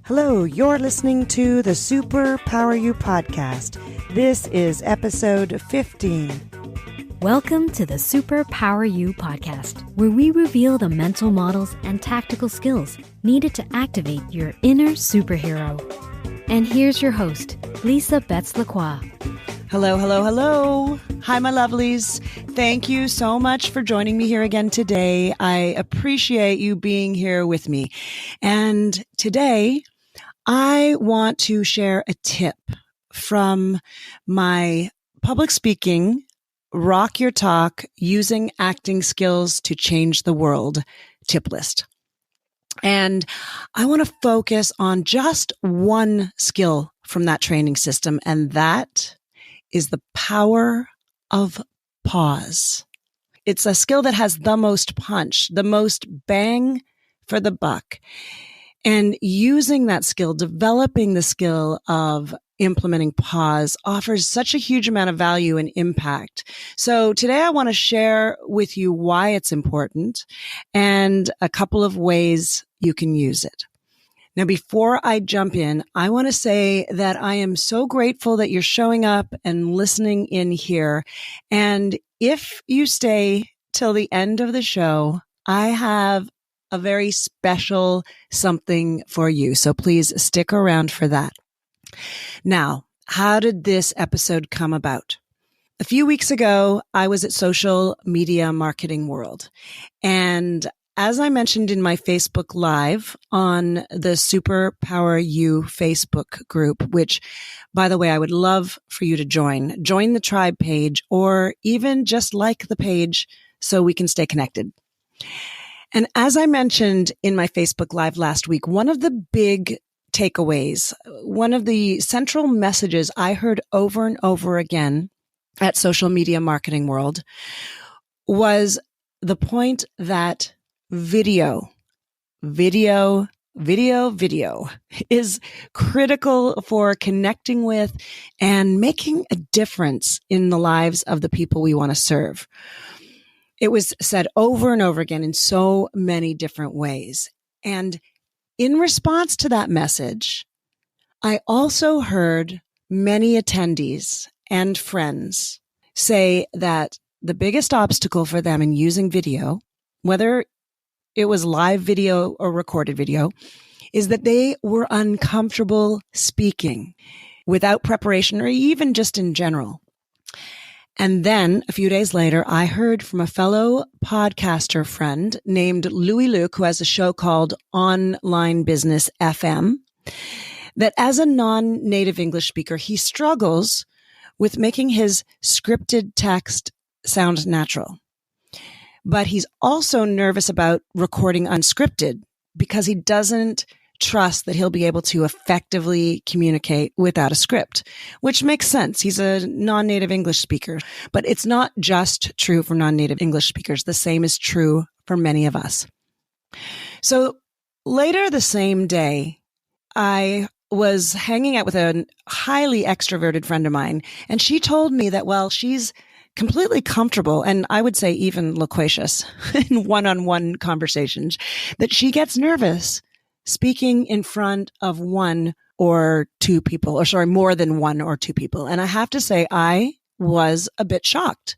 Hello, you're listening to the Super Power You podcast. This is episode 15. Welcome to the Super Power You podcast, where we reveal the mental models and tactical skills needed to activate your inner superhero. And here's your host, Lisa Betts-Lacroix. Hello, hello, hello. Hi, my lovelies. Thank you so much for joining me here again today. I appreciate you being here with me. And today, I want to share a tip from my public speaking, rock your talk, using acting skills to change the world tip list. And I want to focus on just one skill from that training system, and that is the power of pause. It's a skill that has the most punch, the most bang for the buck. And using that skill, developing the skill of implementing pause offers such a huge amount of value and impact. So today I want to share with you why it's important and a couple of ways you can use it. Now, before I jump in, I want to say that I am so grateful that you're showing up and listening in here. And if you stay till the end of the show, I have a very special something for you. So please stick around for that. Now, how did this episode come about? A few weeks ago, I was at Social Media Marketing World. And as I mentioned in my Facebook Live on the Super Power You Facebook group, which, by the way, I would love for you to join the tribe page, or even just like the page so we can stay connected. And as I mentioned in my Facebook Live last week, one of the big takeaways, one of the central messages I heard over and over again at Social Media Marketing World was the point that video is critical for connecting with and making a difference in the lives of the people we want to serve. It was said over and over again in so many different ways. And in response to that message, I also heard many attendees and friends say that the biggest obstacle for them in using video, whether it was live video or recorded video, is that they were uncomfortable speaking without preparation or even just in general. And then a few days later, I heard from a fellow podcaster friend named Louis Luke, who has a show called Online Business FM, that as a non-native English speaker, he struggles with making his scripted text sound natural. But he's also nervous about recording unscripted because he doesn't trust that he'll be able to effectively communicate without a script, which makes sense. He's a non-native English speaker, but it's not just true for non-native English speakers. The same is true for many of us. So later the same day, I was hanging out with a highly extroverted friend of mine, and she told me that, well, she's completely comfortable, and I would say even loquacious in one-on-one conversations, that she gets nervous speaking in front of one or two people, or sorry, more than one or two people. And I have to say, I was a bit shocked.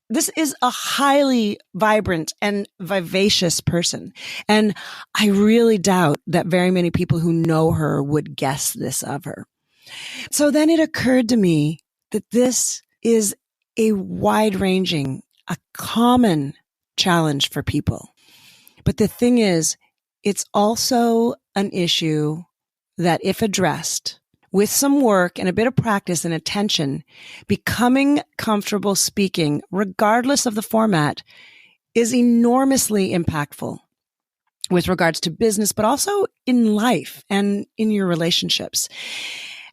This is a highly vibrant and vivacious person. And I really doubt that very many people who know her would guess this of her. So then it occurred to me that this is a wide-ranging, a common challenge for people. But the thing is, it's also an issue that, if addressed with some work and a bit of practice and attention, becoming comfortable speaking, regardless of the format, is enormously impactful with regards to business, but also in life and in your relationships.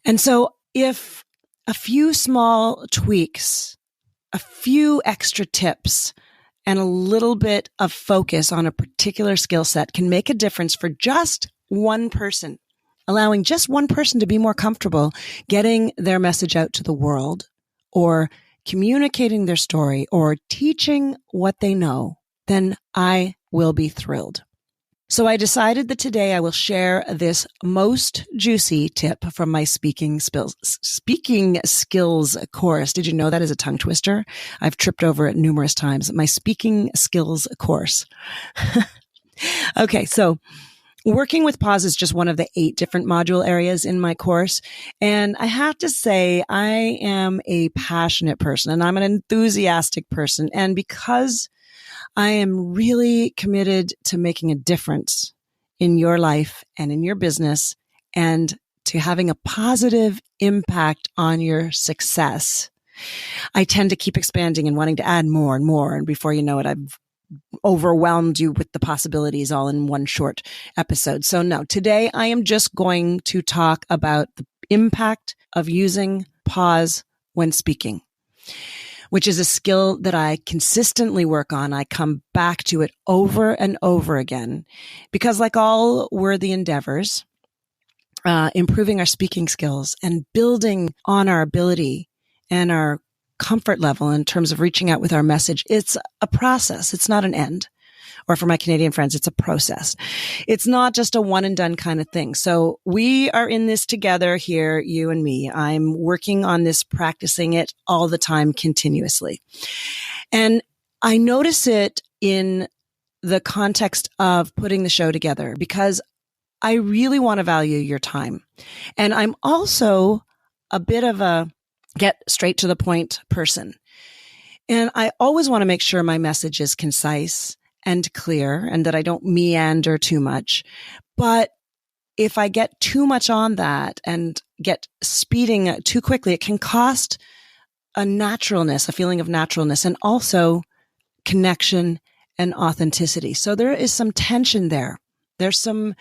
And so if a few small tweaks, a few extra tips, and a little bit of focus on a particular skill set can make a difference for just one person, allowing just one person to be more comfortable getting their message out to the world, or communicating their story, or teaching what they know, then I will be thrilled. So I decided that today I will share this most juicy tip from my speaking skills course. Did you know that is a tongue twister? I've tripped over it numerous times. My speaking skills course. Okay, so working with pause is just one of the 8 different module areas in my course. And I have to say, I am a passionate person and I'm an enthusiastic person. And because I am really committed to making a difference in your life and in your business and to having a positive impact on your success, I tend to keep expanding and wanting to add more and more. And before you know it, I've overwhelmed you with the possibilities all in one short episode. So no, today I am just going to talk about the impact of using pause when speaking, which is a skill that I consistently work on. I come back to it over and over again because, like all worthy endeavors, improving our speaking skills and building on our ability and our comfort level in terms of reaching out with our message, it's a process. It's not an end. Or for my Canadian friends, it's a process. It's not just a one and done kind of thing. So we are in this together here, you and me. I'm working on this, practicing it all the time continuously. And I notice it in the context of putting the show together because I really want to value your time. And I'm also a bit of a get straight to the point person. And I always want to make sure my message is concise and clear and that I don't meander too much. But if I get too much on that and get speeding too quickly, it can cost a naturalness, a feeling of naturalness, and also connection and authenticity. So there is some tension there. There's some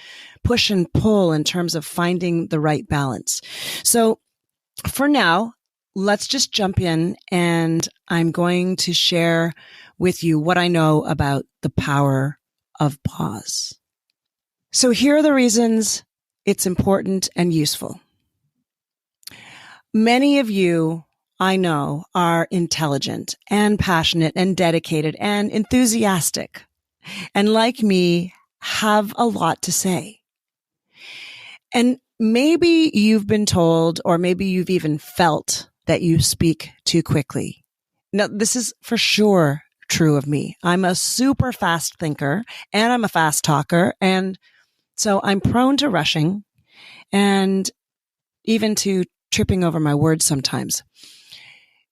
push and pull in terms of finding the right balance. So for now, let's just jump in and I'm going to share with you what I know about the power of pause. So here are the reasons it's important and useful. Many of you, I know, are intelligent and passionate and dedicated and enthusiastic. And like me, have a lot to say. And maybe you've been told, or maybe you've even felt that you speak too quickly. Now, this is for sure true of me. I'm a super fast thinker and I'm a fast talker. And so I'm prone to rushing and even to tripping over my words sometimes.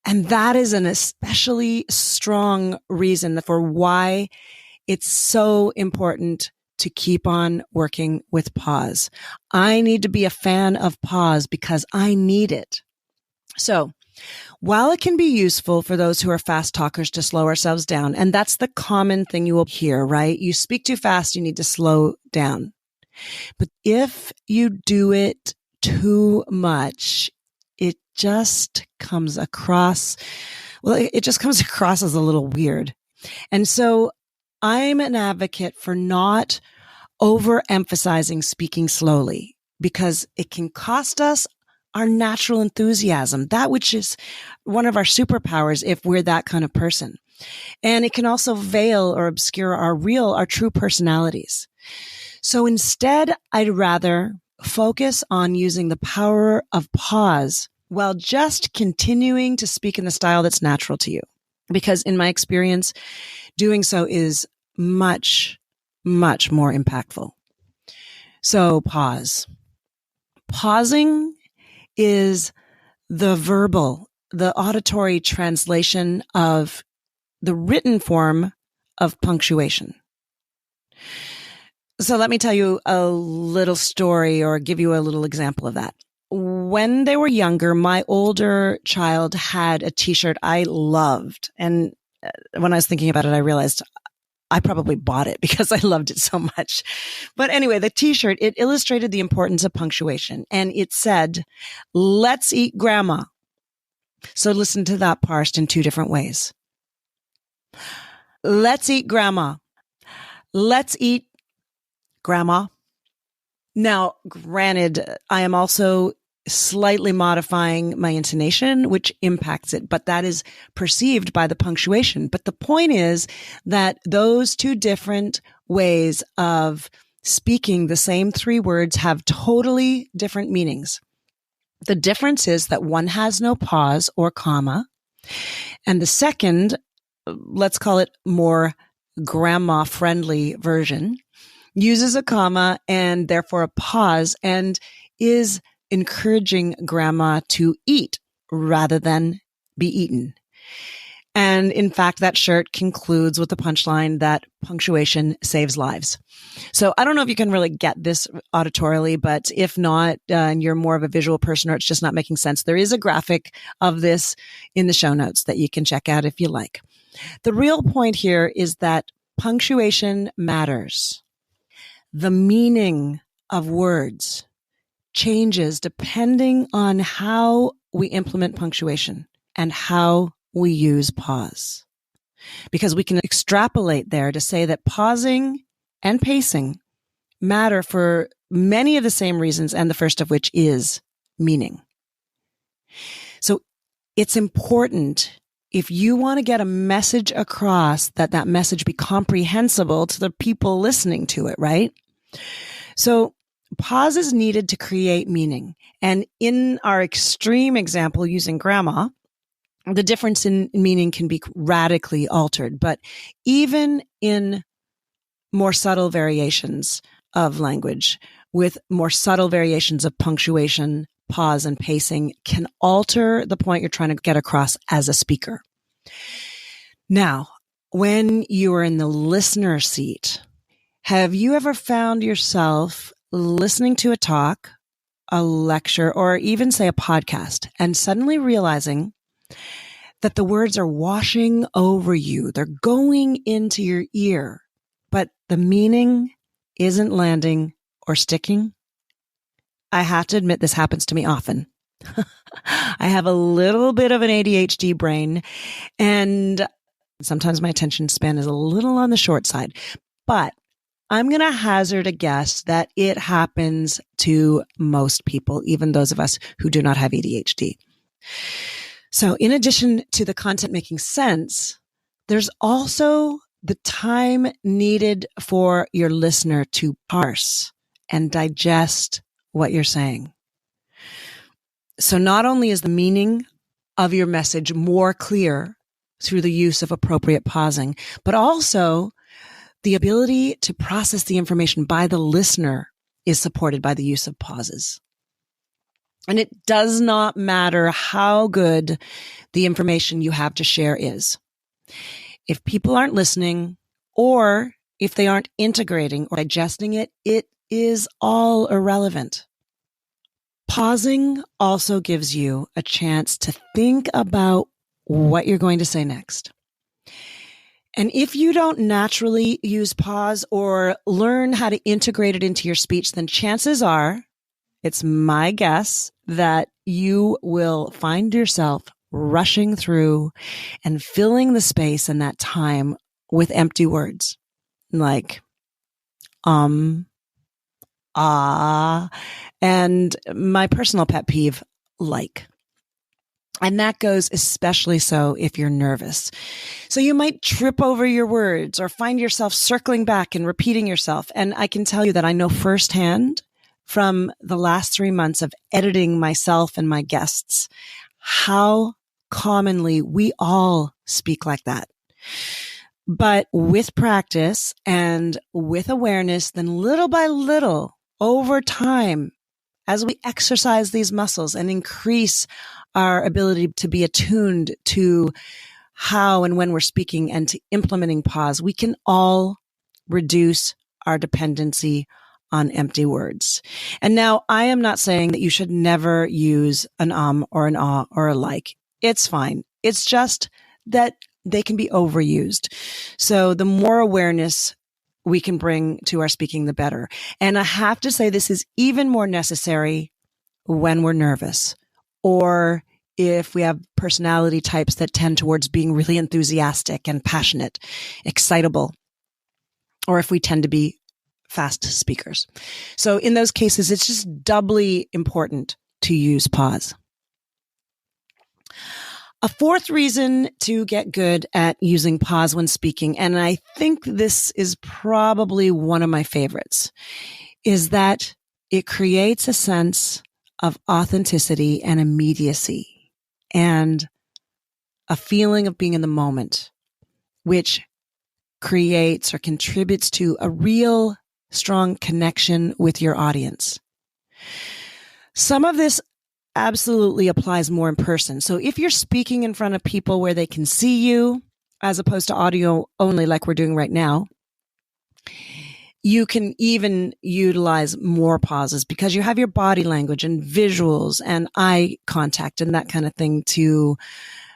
And that is an especially strong reason for why it's so important to keep on working with pause. I need to be a fan of pause because I need it. So while it can be useful for those who are fast talkers to slow ourselves down, and that's the common thing you will hear, right? You speak too fast, you need to slow down. But if you do it too much, it just comes across, it just comes across as a little weird. And so I'm an advocate for not overemphasizing speaking slowly because it can cost us our natural enthusiasm, that which is one of our superpowers if we're that kind of person. And it can also veil or obscure our true personalities. So instead, I'd rather focus on using the power of pause while just continuing to speak in the style that's natural to you. Because in my experience, doing so is much, much more impactful. So pause. Pausing is the verbal, the auditory translation of the written form of punctuation. So let me tell you a little story or give you a little example of that. When they were younger, my older child had a t-shirt I loved. And when I was thinking about it, I realized I probably bought it because I loved it so much. But anyway, the t-shirt, it illustrated the importance of punctuation. And it said, "Let's eat grandma." So listen to that parsed in 2 different ways. Let's eat grandma. Let's eat grandma. Now, granted, I am also slightly modifying my intonation, which impacts it, but that is perceived by the punctuation. But the point is that those 2 different ways of speaking the same three words have totally different meanings. The difference is that one has no pause or comma, and the second, let's call it more grandma-friendly version, uses a comma and therefore a pause and is encouraging grandma to eat rather than be eaten. And in fact, that shirt concludes with the punchline that punctuation saves lives. So I don't know if you can really get this auditorily, but if not, and you're more of a visual person or it's just not making sense, there is a graphic of this in the show notes that you can check out if you like. The real point here is that punctuation matters. The meaning of words changes depending on how we implement punctuation and how we use pause. Because we can extrapolate there to say that pausing and pacing matter for many of the same reasons, and the first of which is meaning. So it's important, if you want to get a message across, that message be comprehensible to the people listening to it, right? So pause is needed to create meaning. And in our extreme example using grandma, the difference in meaning can be radically altered. But even in more subtle variations of language, with more subtle variations of punctuation, pause, and pacing, can alter the point you're trying to get across as a speaker. Now, when you are in the listener seat, have you ever found yourself listening to a talk, a lecture, or even say a podcast, and suddenly realizing that the words are washing over you? They're going into your ear, but the meaning isn't landing or sticking? I have to admit this happens to me often. I have a little bit of an ADHD brain, and sometimes my attention span is a little on the short side, but I'm going to hazard a guess that it happens to most people, even those of us who do not have ADHD. So in addition to the content making sense, there's also the time needed for your listener to parse and digest what you're saying. So not only is the meaning of your message more clear through the use of appropriate pausing, but also the ability to process the information by the listener is supported by the use of pauses. And it does not matter how good the information you have to share is. If people aren't listening, or if they aren't integrating or digesting it, it is all irrelevant. Pausing also gives you a chance to think about what you're going to say next. And if you don't naturally use pause or learn how to integrate it into your speech, then chances are, it's my guess, that you will find yourself rushing through and filling the space in that time with empty words like, and my personal pet peeve, like. And that goes especially so if you're nervous. So you might trip over your words or find yourself circling back and repeating yourself. And I can tell you that I know firsthand from the last 3 months of editing myself and my guests how commonly we all speak like that. But with practice and with awareness, then little by little, over time, as we exercise these muscles and increase our ability to be attuned to how and when we're speaking and to implementing pause, we can all reduce our dependency on empty words. And now I am not saying that you should never use an or an ah or a like. It's fine. It's just that they can be overused. So the more awareness we can bring to our speaking, the better. And I have to say this is even more necessary when we're nervous, or if we have personality types that tend towards being really enthusiastic and passionate, excitable, or if we tend to be fast speakers. So in those cases, it's just doubly important to use pause. A fourth reason to get good at using pause when speaking, and I think this is probably one of my favorites, is that it creates a sense of authenticity and immediacy and a feeling of being in the moment, which creates or contributes to a real strong connection with your audience. Some of this absolutely applies more in person. So if you're speaking in front of people where they can see you, as opposed to audio only like we're doing right now, you can even utilize more pauses because you have your body language and visuals and eye contact and that kind of thing to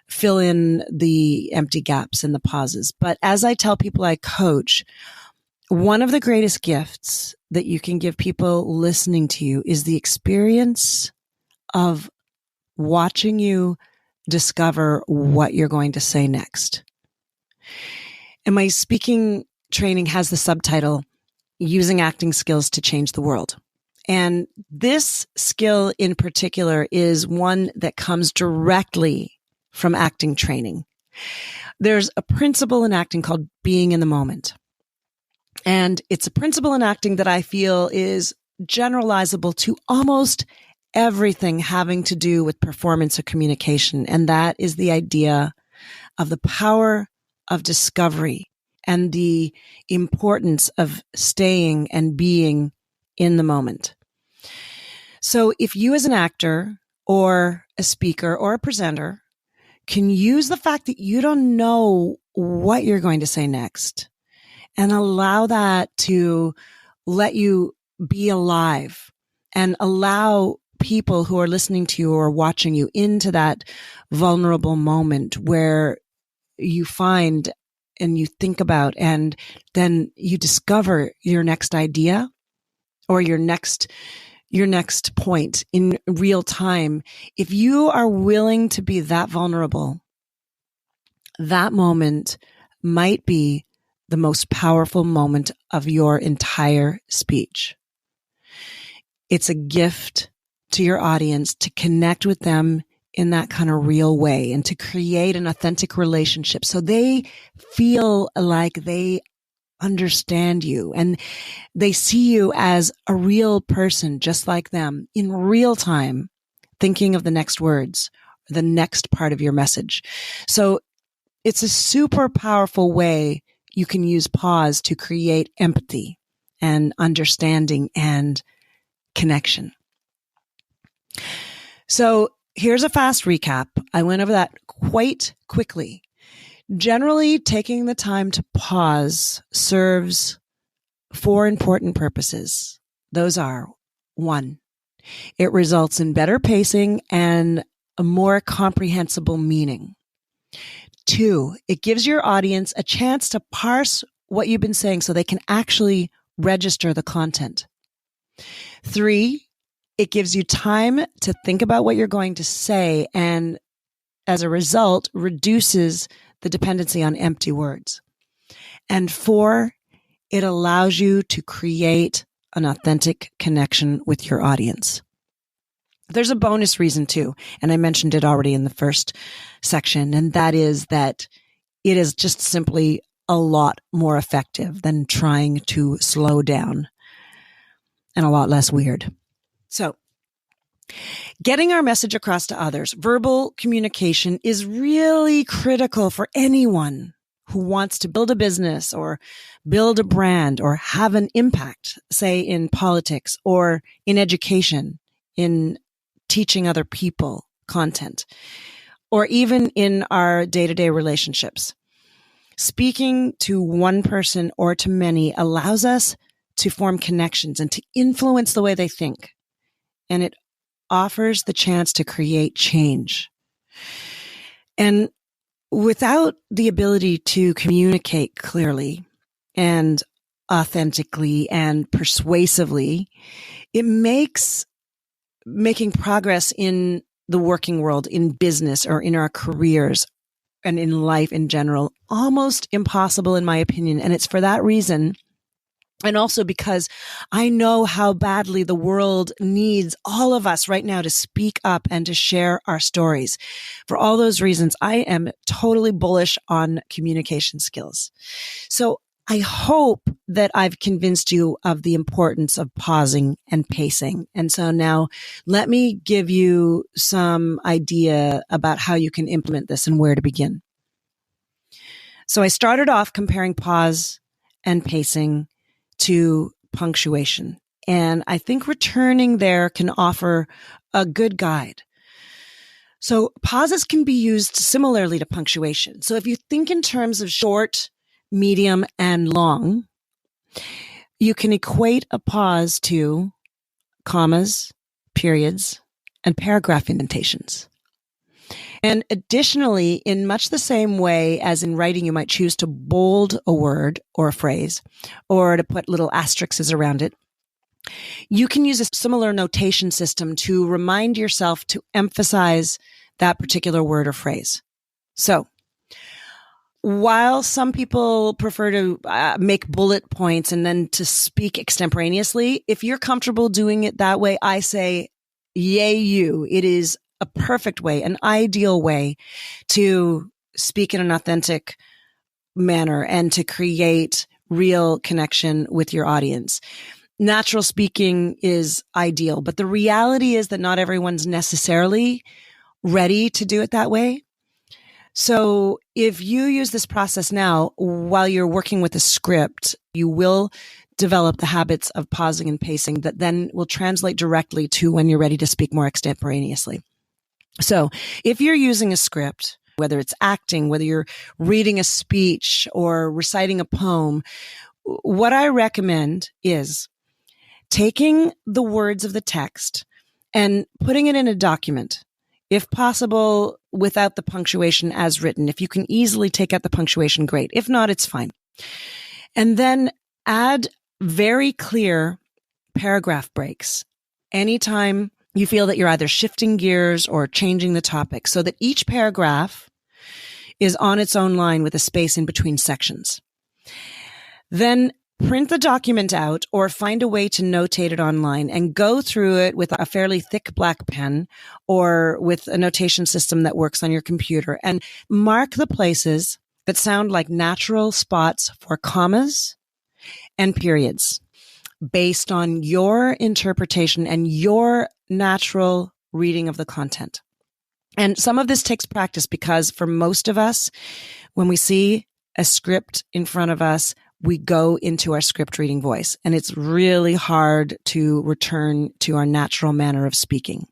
fill in the empty gaps and the pauses. But as I tell people I coach, one of the greatest gifts that you can give people listening to you is the experience of watching you discover what you're going to say next. And my speaking training has the subtitle, Using Acting Skills to Change the World. And this skill in particular is one that comes directly from acting training. There's a principle in acting called being in the moment. And it's a principle in acting that I feel is generalizable to almost everything having to do with performance or communication. And that is the idea of the power of discovery and the importance of staying and being in the moment. So if you as an actor or a speaker or a presenter can use the fact that you don't know what you're going to say next and allow that to let you be alive and allow people who are listening to you or watching you into that vulnerable moment where you find and you think about and then you discover your next idea or your next point in real time. If you are willing to be that vulnerable, that moment might be the most powerful moment of your entire speech. It's a gift to your audience to connect with them in that kind of real way and to create an authentic relationship so they feel like they understand you and they see you as a real person just like them in real time, thinking of the next words, the next part of your message. So it's a super powerful way you can use pause to create empathy and understanding and connection. So here's a fast recap. I went over that quite quickly. Generally, taking the time to pause serves 4 important purposes. Those are: 1, it results in better pacing and a more comprehensible meaning. 2, it gives your audience a chance to parse what you've been saying so they can actually register the content. 3, it gives you time to think about what you're going to say and as a result reduces the dependency on empty words. And 4, it allows you to create an authentic connection with your audience. There's a bonus reason too, and I mentioned it already in the first section, and that is that it is just simply a lot more effective than trying to slow down and a lot less weird. So, getting our message across to others, verbal communication is really critical for anyone who wants to build a business or build a brand or have an impact, say in politics or in education, in teaching other people content, or even in our day-to-day relationships. Speaking to one person or to many allows us to form connections and to influence the way they think. And it offers the chance to create change. And without the ability to communicate clearly and authentically and persuasively, it makes making progress in the working world, in business or in our careers and in life in general, almost impossible in my opinion. And it's for that reason And also because I know how badly the world needs all of us right now to speak up and to share our stories. For all those reasons, I am totally bullish on communication skills. So I hope that I've convinced you of the importance of pausing and pacing. And so now let me give you some idea about how you can implement this and where to begin. So I started off comparing pause and pacing to punctuation. And I think returning there can offer a good guide. So pauses can be used similarly to punctuation. So if you think in terms of short, medium, and long, you can equate a pause to commas, periods, and paragraph indentations. And additionally, in much the same way as in writing, you might choose to bold a word or a phrase or to put little asterisks around it. You can use a similar notation system to remind yourself to emphasize that particular word or phrase. So while some people prefer to make bullet points and then to speak extemporaneously, if you're comfortable doing it that way, I say, yay you. It is a perfect way, an ideal way to speak in an authentic manner and to create real connection with your audience. Natural speaking is ideal, but the reality is that not everyone's necessarily ready to do it that way. So if you use this process now while you're working with a script, you will develop the habits of pausing and pacing that then will translate directly to when you're ready to speak more extemporaneously. So if you're using a script, whether it's acting, whether you're reading a speech or reciting a poem, what I recommend is taking the words of the text and putting it in a document, if possible, without the punctuation as written. If you can easily take out the punctuation, great. If not, it's fine. And then add very clear paragraph breaks anytime you feel that you're either shifting gears or changing the topic, so that each paragraph is on its own line with a space in between sections. Then print the document out or find a way to notate it online and go through it with a fairly thick black pen or with a notation system that works on your computer, and mark the places that sound like natural spots for commas and periods based on your interpretation and your natural reading of the content. And some of this takes practice because for most of us, when we see a script in front of us, we go into our script reading voice, and it's really hard to return to our natural manner of speaking.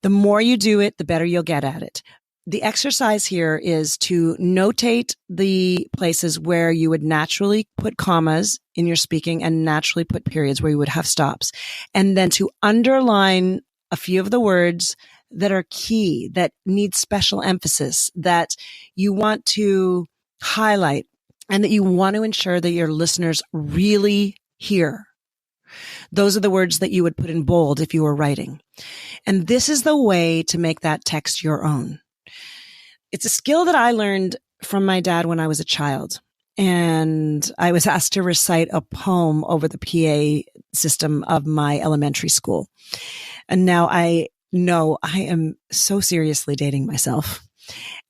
The more you do it, the better you'll get at it. The exercise here is to notate the places where you would naturally put commas in your speaking and naturally put periods where you would have stops. And then to underline a few of the words that are key, that need special emphasis, that you want to highlight, and that you want to ensure that your listeners really hear. Those are the words that you would put in bold if you were writing. And this is the way to make that text your own. It's a skill that I learned from my dad when I was a child. And I was asked to recite a poem over the PA system of my elementary school. And now I know I am so seriously dating myself.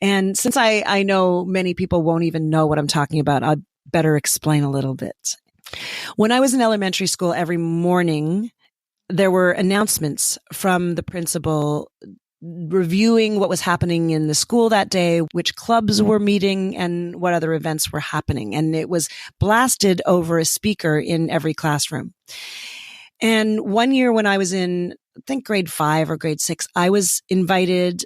And since I know many people won't even know what I'm talking about, I'd better explain a little bit. When I was in elementary school, every morning, there were announcements from the principal reviewing what was happening in the school that day, which clubs were meeting, and what other events were happening. And it was blasted over a speaker in every classroom. And one year when I was in, I think, grade 5 or grade 6, I was invited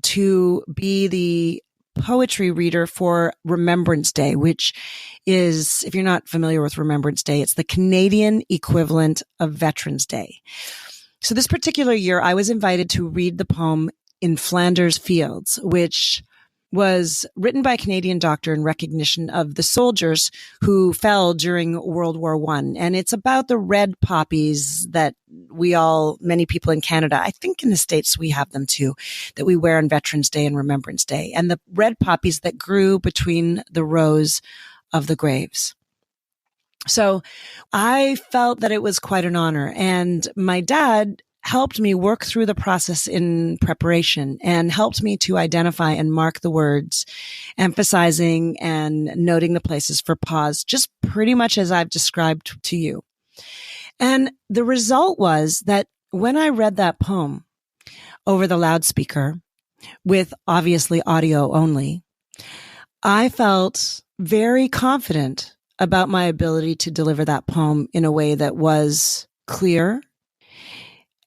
to be the poetry reader for Remembrance Day, which is, if you're not familiar with Remembrance Day, it's the Canadian equivalent of Veterans Day. So this particular year, I was invited to read the poem In Flanders Fields, which was written by a Canadian doctor in recognition of the soldiers who fell during World War I. And it's about the red poppies that many people in Canada, I think in the States we have them too, that we wear on Veterans Day and Remembrance Day, and the red poppies that grew between the rows of the graves. So I felt that it was quite an honor, and my dad helped me work through the process in preparation and helped me to identify and mark the words, emphasizing and noting the places for pause, just pretty much as I've described to you. And the result was that when I read that poem over the loudspeaker with obviously audio only, I felt very confident about my ability to deliver that poem in a way that was clear,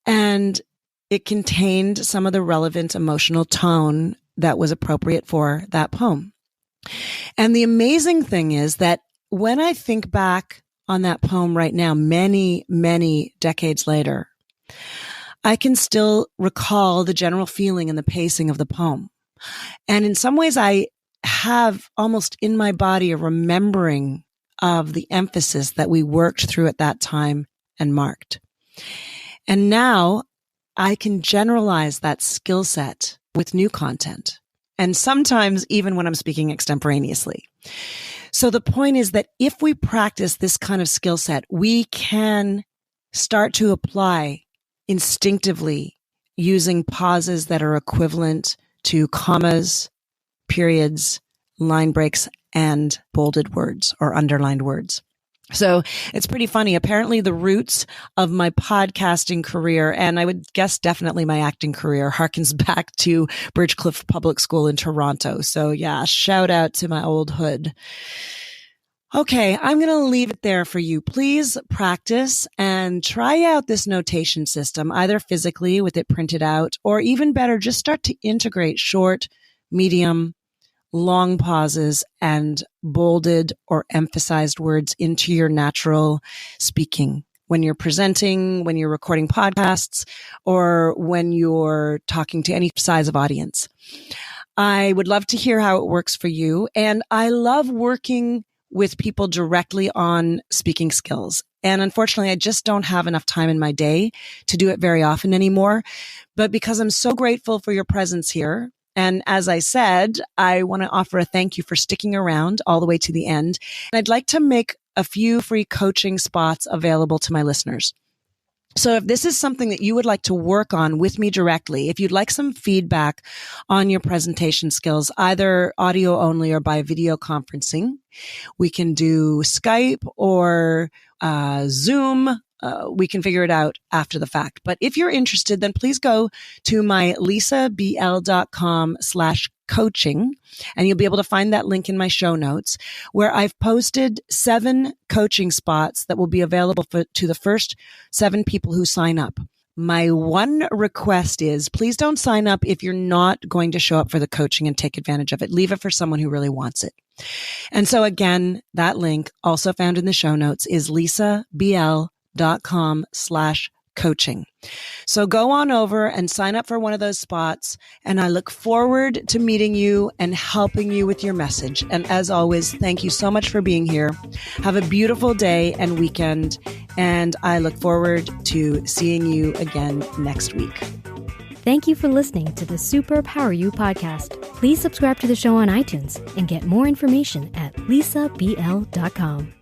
and it contained some of the relevant emotional tone that was appropriate for that poem. And the amazing thing is that when I think back on that poem right now, many, many decades later, I can still recall the general feeling and the pacing of the poem. And in some ways, I have almost in my body a remembering of the emphasis that we worked through at that time and marked. And now I can generalize that skill set with new content, and sometimes even when I'm speaking extemporaneously. So the point is that if we practice this kind of skill set, we can start to apply instinctively using pauses that are equivalent to commas, periods, line breaks, and bolded words or underlined words. So it's pretty funny. Apparently the roots of my podcasting career, and I would guess definitely my acting career, harkens back to Birchcliff Public School in Toronto. So yeah, shout out to my old hood. Okay, I'm going to leave it there for you. Please practice and try out this notation system, either physically with it printed out, or even better, just start to integrate short, medium, long pauses and bolded or emphasized words into your natural speaking when you're presenting, when you're recording podcasts, or when you're talking to any size of audience. I would love to hear how it works for you. And I love working with people directly on speaking skills. And unfortunately, I just don't have enough time in my day to do it very often anymore. But because I'm so grateful for your presence here, and as I said, I want to offer a thank you for sticking around all the way to the end. And I'd like to make a few free coaching spots available to my listeners. So if this is something that you would like to work on with me directly, if you'd like some feedback on your presentation skills, either audio only or by video conferencing, we can do Skype or Zoom. We can figure it out after the fact. But if you're interested, then please go to my lisabl.com/coaching, and you'll be able to find that link in my show notes, where I've posted 7 coaching spots that will be available to the first 7 people who sign up. My one request is please don't sign up if you're not going to show up for the coaching and take advantage of it. Leave it for someone who really wants it. And so again, that link also found in the show notes is lisabl.com/coaching. So go on over and sign up for one of those spots. And I look forward to meeting you and helping you with your message. And as always, thank you so much for being here. Have a beautiful day and weekend. And I look forward to seeing you again next week. Thank you for listening to the Super Power You podcast. Please subscribe to the show on iTunes and get more information at lisabl.com.